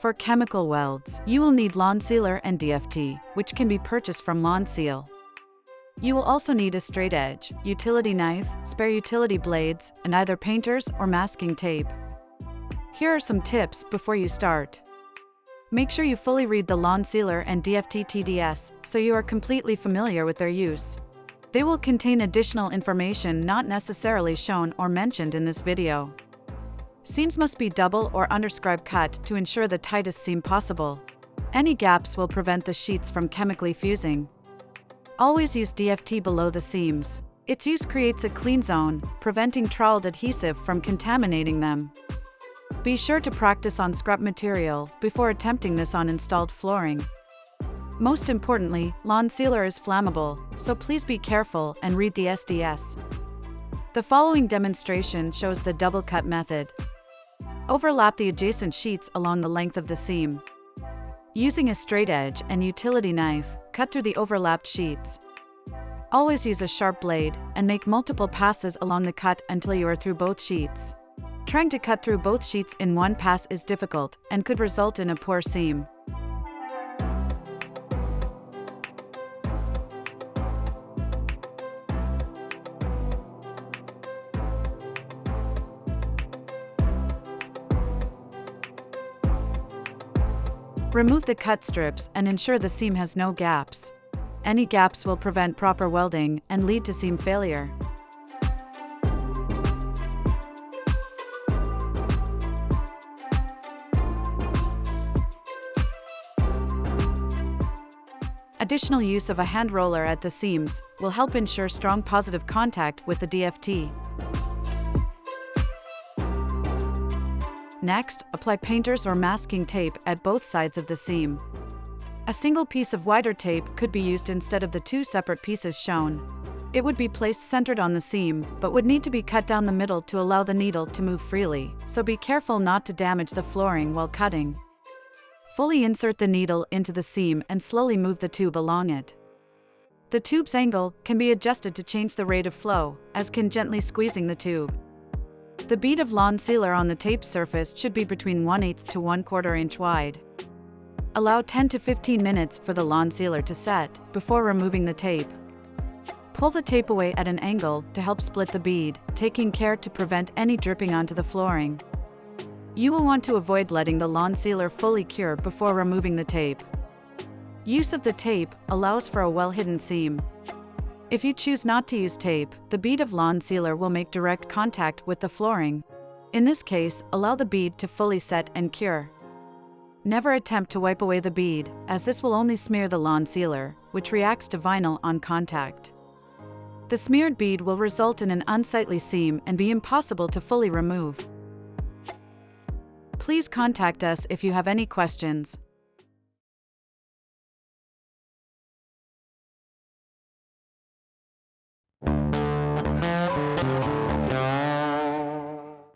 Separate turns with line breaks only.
For chemical welds, you will need Lonsealer and DFT, which can be purchased from Lonseal. You will also need a straight edge, utility knife, spare utility blades, and either painters or masking tape. Here are some tips before you start. Make sure you fully read the Lonsealer and DFT TDS so you are completely familiar with their use. They will contain additional information not necessarily shown or mentioned in this video. Seams must be double or underscribe cut to ensure the tightest seam possible. Any gaps will prevent the sheets from chemically fusing. Always use DFT below the seams. Its use creates a clean zone, preventing troweled adhesive from contaminating them. Be sure to practice on scrub material before attempting this on installed flooring. Most importantly, Lonsealer is flammable, so please be careful and read the SDS. The following demonstration shows the double cut method. Overlap the adjacent sheets along the length of the seam. Using a straight edge and utility knife, cut through the overlapped sheets. Always use a sharp blade and make multiple passes along the cut until you are through both sheets. Trying to cut through both sheets in one pass is difficult and could result in a poor seam. Remove the cut strips and ensure the seam has no gaps. Any gaps will prevent proper welding and lead to seam failure. Additional use of a hand roller at the seams will help ensure strong positive contact with the DFT. Next, apply painters or masking tape at both sides of the seam. A single piece of wider tape could be used instead of the two separate pieces shown. It would be placed centered on the seam, but would need to be cut down the middle to allow the needle to move freely, so be careful not to damage the flooring while cutting. Fully insert the needle into the seam and slowly move the tube along it. The tube's angle can be adjusted to change the rate of flow, as can gently squeezing the tube. The bead of Lonsealer on the tape surface should be between 1/8 to 1/4 inch wide. Allow 10 to 15 minutes for the Lonsealer to set before removing the tape. Pull the tape away at an angle to help split the bead, taking care to prevent any dripping onto the flooring. You will want to avoid letting the Lonsealer fully cure before removing the tape. Use of the tape allows for a well-hidden seam. If you choose not to use tape, the bead of Lonsealer will make direct contact with the flooring. In this case, allow the bead to fully set and cure. Never attempt to wipe away the bead, as this will only smear the Lonsealer, which reacts to vinyl on contact. The smeared bead will result in an unsightly seam and be impossible to fully remove. Please contact us if you have any questions.